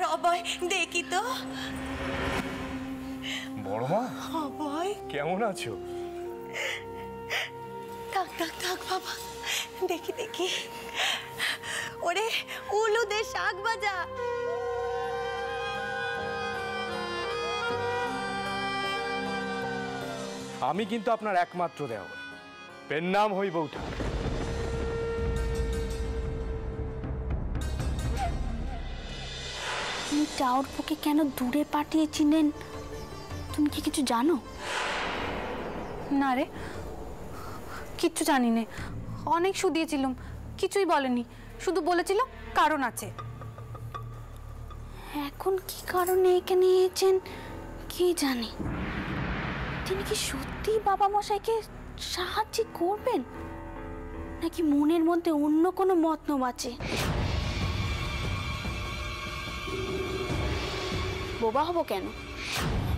আর অভয় দেখি তো। বড় মা, অভয় কেমন আছো? থাক থাক থাক বাবা, দেখি দেখি। ওরে উলুদে শাক ভাজা। আমি কিন্তু আপনার একমাত্র দেওর, পেন নাম হই বউঠা। তুমি টাউরপুকে কেন দূরে পাঠিয়েছিলেন, তুমি কি কিছু জানো? না রে, কিচ্ছু জানি না। অনেক শুধিয়েছিলাম, কিছুই বলেনি, শুধু বলেছিল কারণ আছে। এখন কি কারণে এখানে এসেছেন কি জানি। তিনি কি সত্যি বাবা মশাইকে সাহায্য করবেন, নাকি মনের মধ্যে অন্য কোনো মতলব আছে? বোবা হব কেন,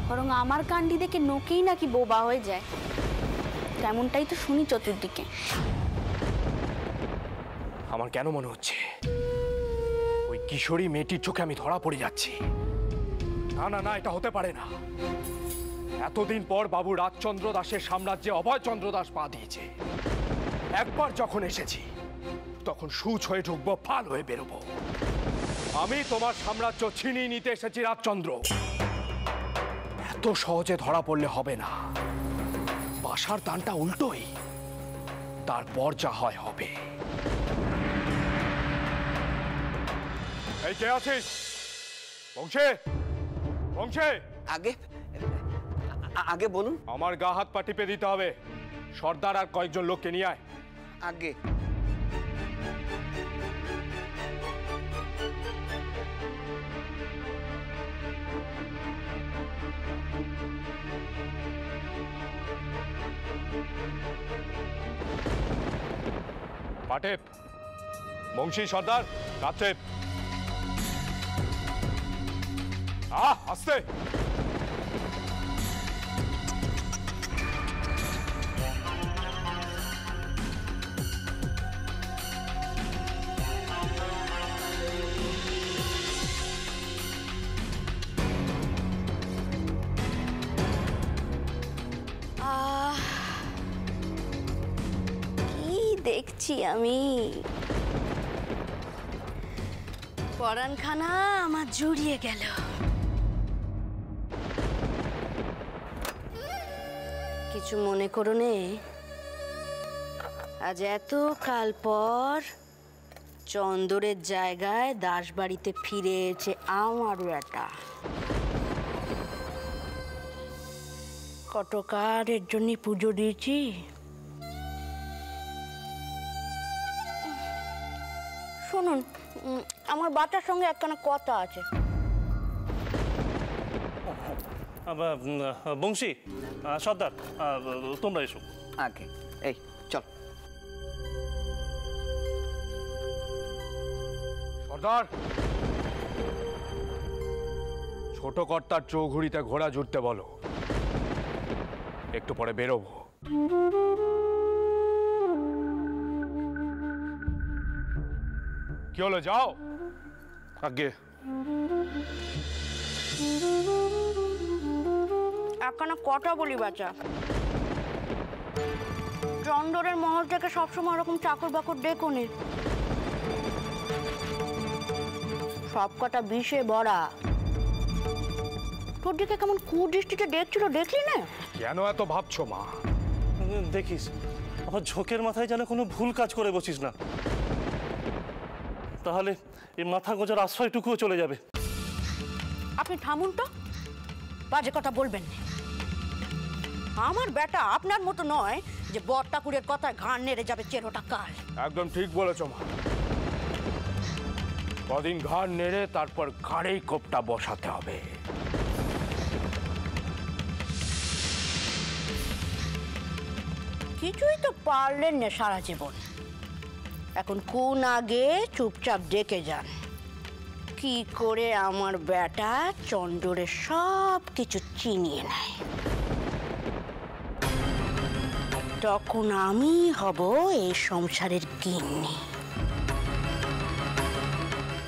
বরং আমার কাণ্ডি দেখে নোকেই নাকি বোবা হয়ে যায়, তেমনটাই তো শুনি চতুর্দিকে। আমার কেন মনে হচ্ছে ওই কিশোরী মেয়েটির চোখে আমি ধরা পড়ে যাচ্ছি। না না না, এটা হতে পারে না। এতদিন পর বাবু রাজচন্দ্র দাসের সাম্রাজ্যে অভয়চন্দ্র দাস পা দিয়েছে। একবার যখন এসেছি তখন সুচ হয়ে ঢুকবো, ফাল হয়ে বেরোবো। আমি তোমার সাম্রাজ্য ছিনিয়ে নিতে এসেছি রাজচন্দ্র। এত সহজে ধরা পড়লে হবে না। বাসার দানটা উল্টোই, তারপর যা হয় হবে। এই কে আছিস? বংশে, বংশে। আগে আগে বলুন। আমার গা হাত পা টিপে দিতে হবে। সর্দার আর কয়েকজন লোককে নিয়ে আয়। আগে পাটেপ, বংশী, সর্দার, কাছেপ। আস্তে। কি দেখছি আমি, পরানখানা আমার জড়িয়ে গেল। কিছু মনে করো নে, আজ এত কাল পর চন্দরের জায়গায় দাসবাড়িতে ফিরে এসেছে আমার বেটা। কটকারের জন্য পুজো দিয়েছি। শুনুন, আমার বাচ্চার সঙ্গে একখানা কথা আছে। বংশী, সর্দার, তোমরা এসো। আগে এই চল। সর্দার, ছোট কর্তার চৌঘুড়িতে ঘোড়া জুড়তে বলো, একটু পরে বেরোবো। কি হলো, যাও। আগে একখানা কথা বলি বাচ্চা, চন্দরের মহল থেকে সবসময় ওরকম চাকর বাকর ডেকো নে, সব কটা বিষে ভরা। তোর দিকে কেমন কুদৃষ্টিতে দেখছিল, দেখলি না? কেন এত ভাবছো মা? দেখিস, আমার ঝোঁকের মাথায় যেন কোনো ভুল কাজ করে বসিস না, তাহলে এই মাথা গোজার আশ্রয়টুকুও চলে যাবে। আপনি থামুন তো, বাজে কথা বলবেন না। আমার বেটা আপনার মতো নয় যে বর ঠাকুরের কথায় ঘাড় নেড়ে যাবে চেরোটা কাল। একদম ঠিক বলেছো মা। কদিন ঘাড় নেড়ে তারপর ঘাড়েই কোপটা বসাতে হবে। কিছুই তো পারলেন না সারা জীবন, এখন কোন আগে চুপচাপ ডেকে যান কি করে আমার বেটা চন্দরের সব কিছু চিনিয়ে নেয়। তখন আমি হব এই সংসারের গিন্নি,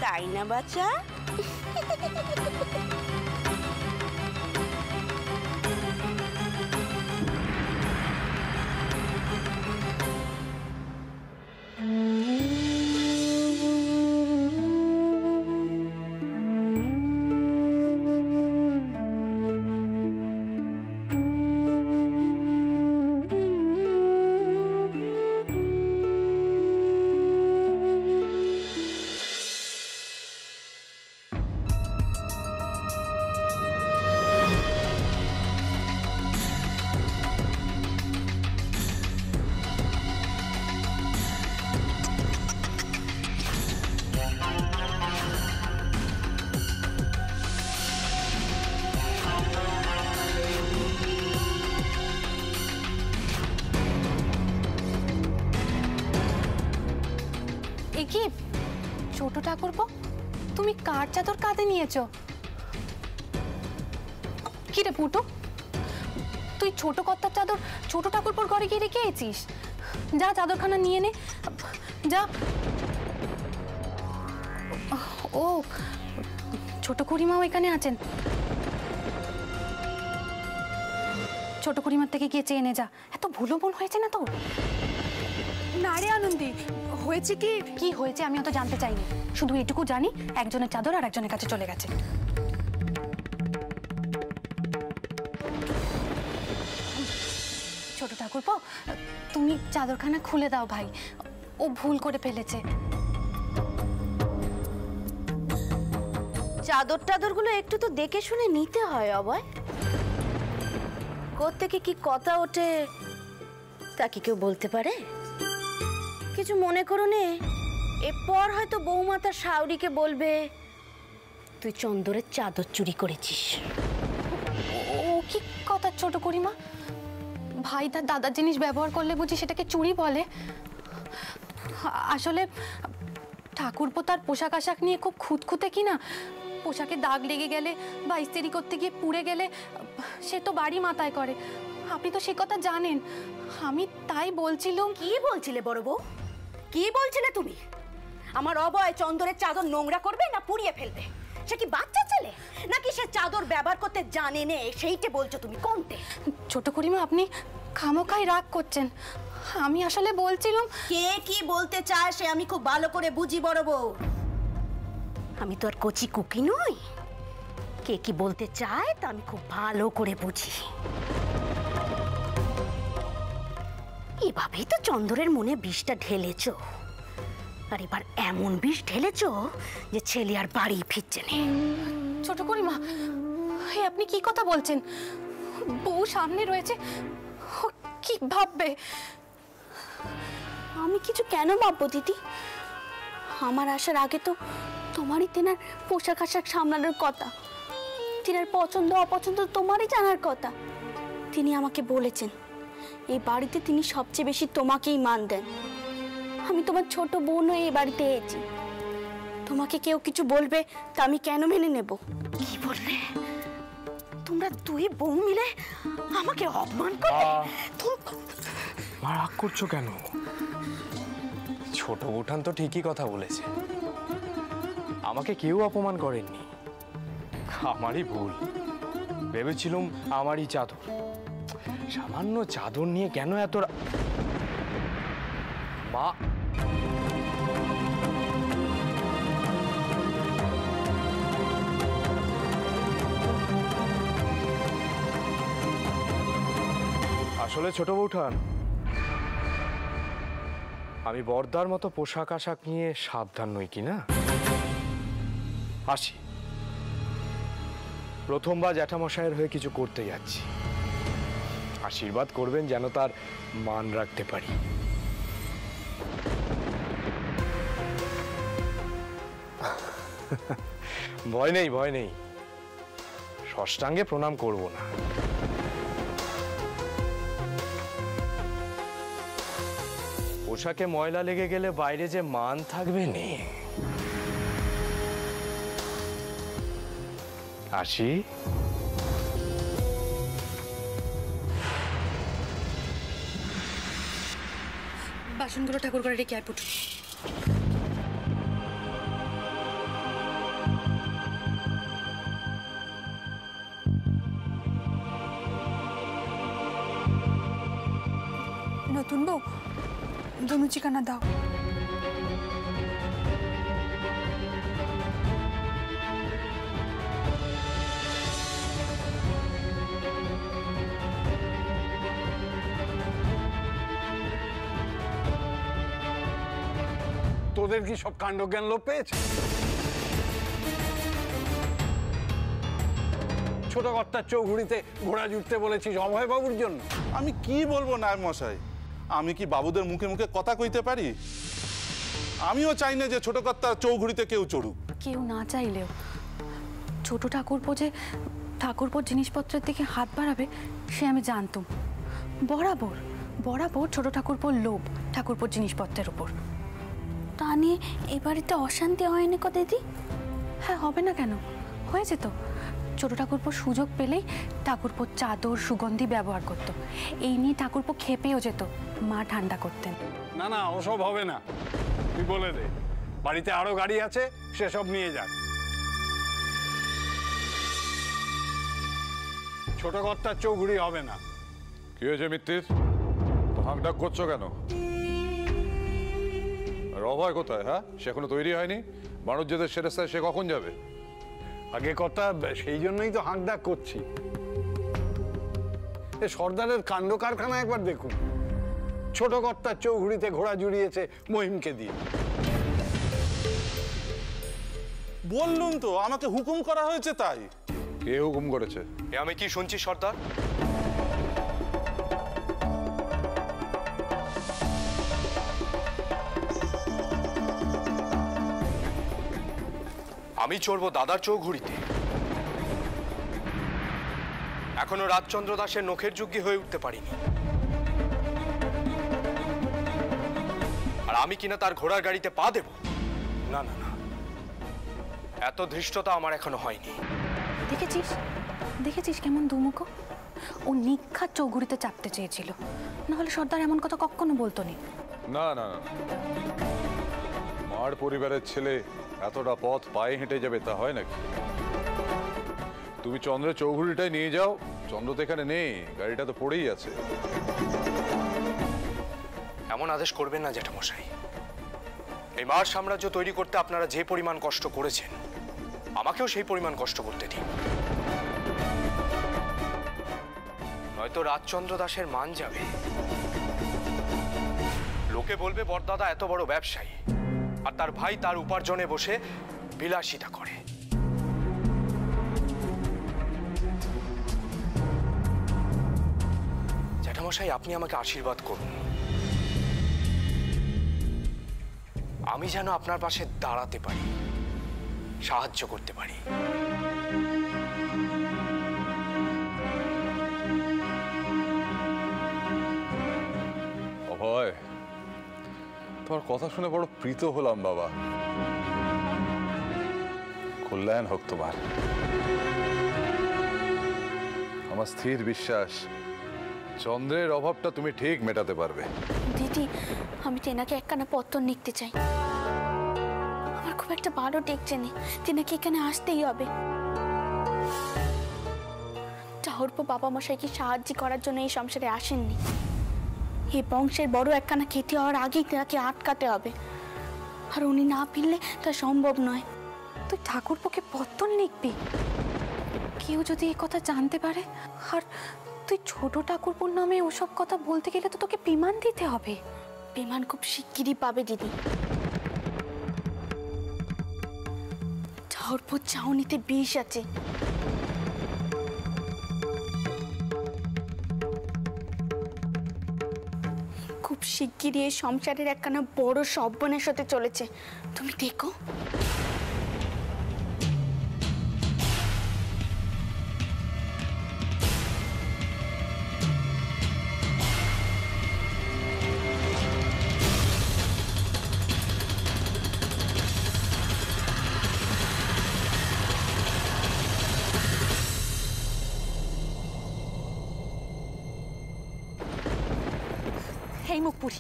তাই না বাচ্চা? কি ছোট ঠাকুরপো, তুমি কার চাদর কাঁধে নিয়েছো? কি রে পুটু, তুই ছোট কর্তার চাদর ছোট ঠাকুরপোর ঘরে গিয়ে রেখে এসেছিস? যা চাদরখানা নিয়ে নে, যা। ও, ছোট খুড়িমাও এখানে আছেন। ছোট খুড়িমার থেকে গিয়ে চেয়ে নে যা। এত ভুলো ভুল হয়েছে না তোর? না রে আনন্দী, হয়েছে কি? কি হয়েছে আমি অত জানতে চাইনি, শুধু এটুকু জানি একজনের চাদর আর একজনের কাছে চলে গেছে। ছোট ঠাকুরপো, তুমি চাদরখানা খুলে দাও ভাই, ও ভুল করে ফেলেছে। চাদর টাদরগুলো একটু তো দেখে শুনে নিতে হয় অভয়। কোত্থেকে কি কথা ওঠে তা কি কেউ বলতে পারে? কিছু মনে করো নে, এরপর হয়তো বৌমা তার শাওরিকে বলবে তুই চন্দরের চাদর চুরি করেছিস। ও কি কথা ছোট করিমা? ভাই তার দাদার জিনিস ব্যবহার করলে বুঝি সেটাকে চুরি বলে? আসলে ঠাকুরপো তার পোশাক আশাক নিয়ে খুব খুঁতখুঁতে কিনা, পোশাকে দাগ লেগে গেলে বা ইস্ত্রি করতে গিয়ে পুড়ে গেলে সে তো বাড়ি মাথায় করে। আপনি তো সে কথা জানেন। আমি তাই বলছিলাম। কি বলছিলে বড় বউ? কি বলছিলে তুমি? আমার অভয় চন্দরের চাদর নোংরা করবে না পুড়িয়ে ফেলবে? সে কি বাচ্চা ছেলে নাকি সে চাদর ব্যবহার করতে জানে না? সেইটা বলছো তুমি কোনতে? ছোট করিমা, আপনি খামোখাই রাগ করছেন। আমি আসলে বলছিলাম। কে কি বলতে চায় সে আমি খুব ভালো করে বুঝি বড় বউ। আমি তো আর কচি কুকি নই, কে কি বলতে চায় তা আমি খুব ভালো করে বুঝি। এভাবেই তো চন্দরের মনে বিষটা ঢেলেছো, আর এবার এমন বিষ ঢেলেছো যে ছেলে আর বাড়ি ফিরছে না। ছোট করিমা, আপনি কি কথা বলছেন? বউ সামনে রয়েছে, ও কি ভাববে? আমি কিছু কেন ভাববো দিদি? আমার আসার আগে তো তোমারই তেনার পোশাক আশাক সামলানোর কথা, তেনার পছন্দ অপছন্দ তোমারই জানার কথা। তিনি আমাকে বলেছেন এই বাড়িতে তিনি সবচেয়ে বেশি তোমাকেই মান দেন। আমি তোমার ছোট বোন হয়ে এই বাড়িতে এসেছি, তোমাকে কেউ কিছু বলবে তা আমি কেন মেনে নেব? কি বললে তোমরা দুই বউ মিলে আমাকে অপমান করলে? রাগ করছো কেন? ছোট উঠান তো ঠিকই কথা বলেছে, আমাকে কেউ অপমান করেননি। আমারই ভুল, ভেবেছিলাম আমারই চাদর। সামান্য চাদর নিয়ে কেন এত মা? আসলে ছোট বৌঠান, আমি বর্দার মতো পোশাক আশাক নিয়ে সাবধান নই কি না। আসি, প্রথমবার জ্যাঠামশাইয়ের হয়ে কিছু করতে যাচ্ছি, আশীর্বাদ করবেন যেন তার মান রাখতে পারি। ভয় নেই, ভয় নেই, ষষ্ঠাঙ্গে প্রণাম করব না। পোশাকে ময়লা লেগে গেলে বাইরে যে মান থাকবে নে। আসি। বাসনগুলো ঠাকুর ঘরে রেখে আয় পুটু। নতুন বউ, ধনুচিকানা দাও। তোদের কি সব কাণ্ডজ্ঞান লোপ পেয়েছে? ছোট কর্তার চৌঘুড়িতে ঘোড়া জুটতে বলেছিস অভয় বাবুর জন্য? আমি কি বলবো নায়ব মশাই, আমি কি বাবুদের মুখে মুখে কথা কইতে পারি? আমিও চাই না যে ছোট কর্তার চৌঘুড়িতে কেউ চড়ুক। কেউ না চাইলেও ছোট ঠাকুরপো যে ঠাকুরপোর জিনিসপত্রের দিকে হাত বাড়াবে সে আমি জানতাম। বরাবর বরাবর ছোট ঠাকুরপোর লোভ ঠাকুরপোর জিনিসপত্রের উপর। তা নিয়ে এ বাড়িতে অশান্তি হয়নি কো দিদি? হ্যাঁ, হবে না কেন, হয়েছে তো। ছোট ঠাকুরপো সুযোগ পেলেই ঠাকুরপোর চাদর সুগন্ধি ব্যবহার করত। এই নিয়ে ঠাকুরপো খেপেও যেত, মা ঠান্ডা করতেন। না না, ওসব হবে না, তুই বলে দে। বাড়িতে আরো গাড়ি আছে, সেসব নিয়ে যাক। ছোট কর্তার চৌঘুড়ি হবে না। কি হয়েছে মিত্তির? হাঁকডাক করছো কেন? আর অভয় কোথায়? হ্যাঁ, সে এখনো তৈরি হয়নি। বাণিজ্যদের সেরেস্তায় সে কখন যাবে? আগে কথা, সেই জন্যই তো হাঁকডাক করছি। এ সর্দারের কাণ্ড কারখানা একবার দেখুন। ছোট কর্তার চৌঘুড়িতে ঘোড়া জুড়িয়েছে মহিমকে দিয়ে। বললুম তো, আমাকে হুকুম করা হয়েছে তাই। কে হুকুম করেছে? এ আমি কি শুনছি সর্দার? আমি চড়বো দাদার চৌঘুড়িতে? এখনো রাজচন্দ্র দাসের নখের যোগ্য হয়ে উঠতে পারিনি, আর আমি কিনা তার ঘোড়ার গাড়িতে পা দেব? না না না, এত ধৃষ্টতা আমার এখনো হয়নি। দেখেছিস দেখেছিস কেমন দুমুখো? ও নিক্ষাত চৌঘুড়িতে চাপতে চেয়েছিল, নাহলে সর্দার এমন কথা কখনো বলতো নি। না না না, মার পরিবারের ছেলে এতটা পথ পায়ে হেঁটে যাবে তা হয় নাকি? তুমি চন্দ্রের চৌঘুড়িটাই নিয়ে যাও। চন্দ্র তো এখানে নেই, গাড়িটা তো পড়েই আছে। এমন আদেশ করবেন না জ্যাঠামশাই। এই মার সাম্রাজ্য তৈরি করতে আপনারা যে পরিমাণ কষ্ট করেছেন, আমাকেও সেই পরিমাণ কষ্ট করতে দিন। নয়তো রাজচন্দ্র দাসের মান যাবে। লোকে বলবে বড়দাদা এত বড় ব্যবসায়ী, আর তার ভাই তার উপার্জনে বসে বিলাসিতা করে। জ্যাঠামশাই, আপনি আমাকে আশীর্বাদ করুন, আমি যেন আপনার পাশে দাঁড়াতে পারি, সাহায্য করতে পারি। অভয়, তোমার কথা শুনে বড় প্রীত হলাম বাবা। কল্যাণ হোক তোমার। আমার স্থির বিশ্বাস চন্দ্রের অভাবটা তুমি ঠিক মেটাতে পারবে। দিদি, আমি তেনাকে একখানা পত্র লিখতে চাই। আমার খুব একটা ভালো টেকছে নি, তেনাকে এখানে আসতেই হবে। ঠাকুরপো বাবা মশাইকে সাহায্য করার জন্য এই সংসারে আসেননি। এই বংশের বড় একখানা খেতে হওয়ার আগেই তেনাকে আটকাতে হবে, আর উনি না ফিরলে তা সম্ভব নয়। তুই ঠাকুরপোকে পত্র লিখবি? কেউ যদি এই কথা জানতে পারে, আর তুই ছোট ঠাকুরপোর নামে ওসব কথা বলতে গেলে তো তোকে বিমান দিতে হবে। বিমান খুব শিগগিরই পাবে দিদি। ঠাকুরপোর চাউনিতে বিষ আছে। খুব শিগগিরই এই সংসারের একখানা বড় সর্বনাশ হতে চলেছে, তুমি দেখো। এই মুখপুরি,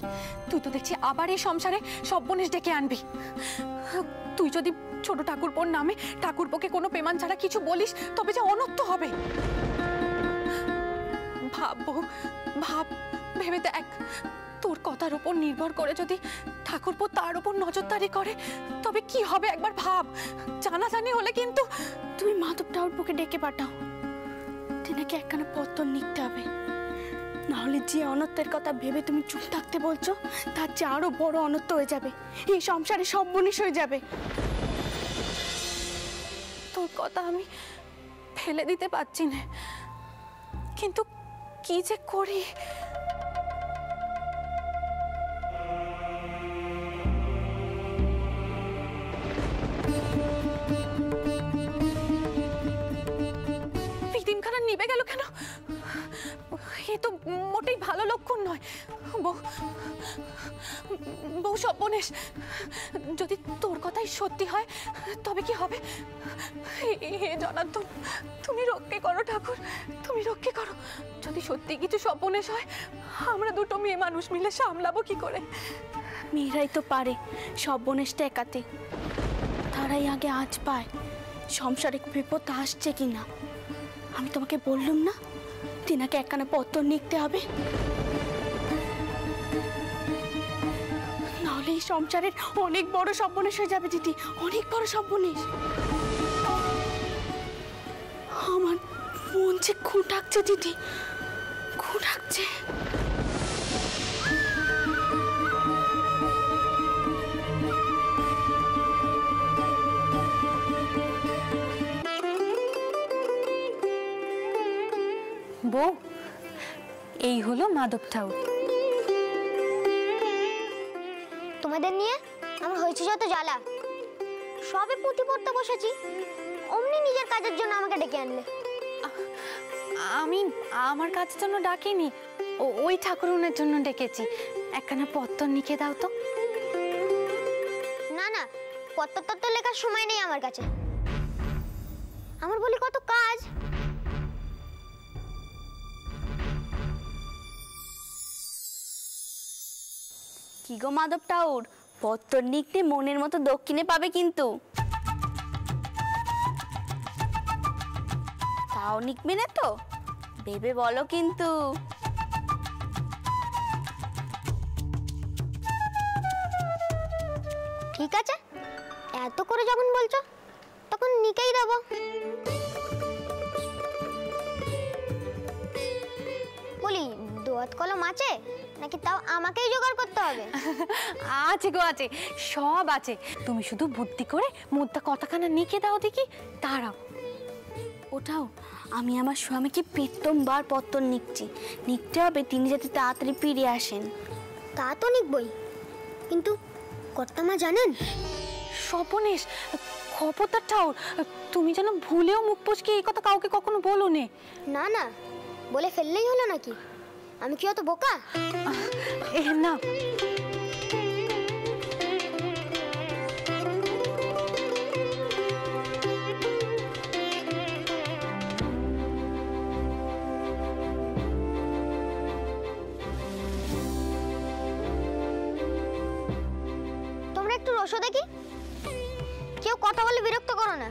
তুই তো দেখছি আবার এই সংসারে সর্বনেশ ডেকে আনবি। তুই যদি ছোট ঠাকুরপোর নামে ঠাকুরপোকে কোনো পেমান ছাড়া কিছু বলিস, তবে যে অনর্থ হবে। ভাব বউ, ভাব, ভেবে দেখ তোর কথার উপর নির্ভর করে যদি ঠাকুরপো তার উপর নজরদারি করে তবে কি হবে একবার ভাব। জানাজানি হলে কিন্তু। তুমি মাধব ঠাকুরপোকে ডেকে পাঠাও, তিনাকে একখানা পত্র লিখতে হবে, নাহলে যে অনর্থের কথা ভেবে তুমি চুপ থাকতে বলছো তার চেয়ে আরো বড় অনর্থ হয়ে যাবে, এই সংসারে সব বনিশ হয়ে যাবে। তোর কথা আমি ফেলে দিতে পারছি না, কিন্তু কি যে করি। বিদিমখানা নিভে গেল কেন? এ তো মোটেই ভালো লক্ষণ নয়। বউ সর্বনেশ, যদি তোর কথাই সত্যি হয় তবে কি হবে? হে জনার্দন, তুমি রক্ষে করো ঠাকুর, তুমি রক্ষে করো। যদি সত্যি কিছু সর্বনেশ হয় আমরা দুটো মেয়ে মানুষ মিলে সামলাবো কি করে? মেয়েরাই তো পারে সর্বনেশ ঠেকাতে, তারাই আগে আজ পায় সংসারে বিপদ আসছে কিনা। আমি তোমাকে বললাম না তিনাকে একখানা পত্র লিখতে হবে, নাহলে এই সংসারের অনেক বড় সর্বনেশ হয়ে যাবে দিদি, অনেক বড় সর্বনেশ। আমার মন যে খুঁ ডাকছে দিদি, খুঁ ডাকছে। বউ, এই হলো মাধব ঠাকুর। তোমাদের নিয়ে আমার হয়েছে যত জ্বালা, সবে পুঁথি পড়তে বসেছি অমনি নিজের কাজের জন্য আমাকে ডেকে আনলে। আমি আমার কাজের জন্য ডাকিনি, ওই ঠাকুরুনের জন্য ডেকেছি। একখানা পত্র লিখে দাও তো। না না, পত্র লেখার সময় নেই আমার কাছে, আমার বলি কত কাজ। কি গো মাধব ঠাকুর, পত্র লিখতে মনের মতো দক্ষিণে পাবে কিন্তু। তাও লিখবে না তো, ভেবে বলো কিন্তু। ঠিক আছে, এত করে যখন বলছো তখন লিখেই দেবো। বলি দোয়াত কলম আছে নাকি তাও আমাকেই জোগাড় করতে হবে? আছে গো, আছে, সব আছে। তুমি শুধু বুদ্ধি করে মুদ্রা কতখানা লিখে দাও দেখি। দাঁড়াও, ওটাও আমি আমার স্বামীকে প্রথমবার পত্র লিখতে হবে, তিনি যাতে তাড়াতাড়ি ফিরে আসেন। তা তো লিখবই, কিন্তু কর্তামা জানেন? সর্বনেশ, খবরদার ঠাকুর, তুমি যেন ভুলেও মুখ পুচকে এই কথা কাউকে কখনো বলো নে। না না, বলে ফেললেই হলো নাকি? আমি কি অত বোকা? না, তোমরা একটু রসো দেখি, কেউ কথা বলে বিরক্ত করো না।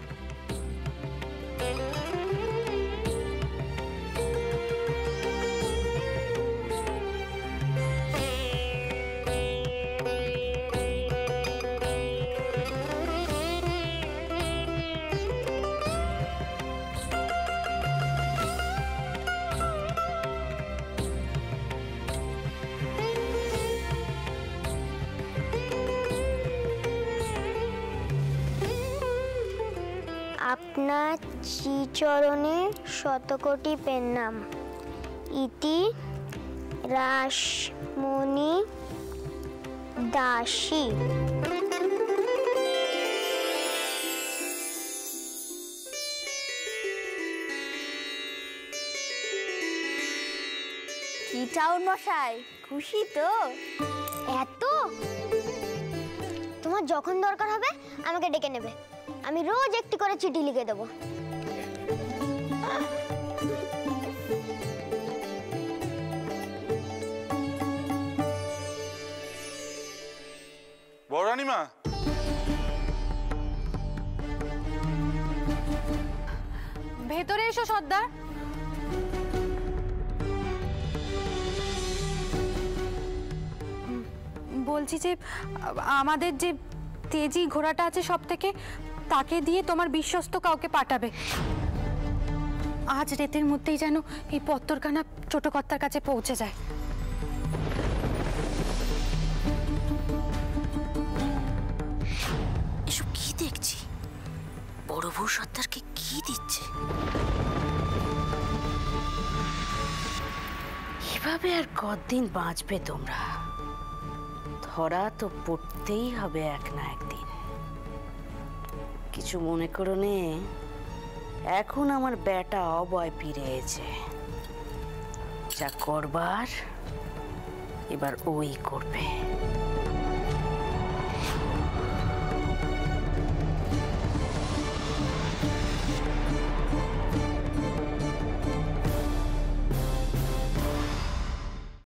আপনার শ্রীচরণে শতকোটি প্রণাম। ইতি রাসমণি দাসী। কি ঠাকুর মশাই, খুশি তো? এত? তোমার যখন দরকার হবে আমাকে ডেকে নেবে, আমি রোজ একটি করে চিঠি লিখে দেবো। বড় রানীমা, ভেতরে এসো সর্দার। বলছি যে আমাদের যে তেজি ঘোড়াটা আছে সব থেকে, তাকে দিয়ে তোমার বিশ্বস্ত কাউকে পাঠাবে। আজ রাতের মধ্যেই যেন এই পত্তরখানা ছোট কর্তার কাছে পৌঁছে যায়। এসব কি দেখছি? বড় বউ সর্দারকে কি দিচ্ছে? এভাবে আর কতদিন বাঁচবে তোমরা? ধরা তো পড়তেই হবে এক না একদিন। কিছু মনে করো নে, এখন আমার বেটা অবয় ফিরেছে। যা করবার এবার ওই করবে।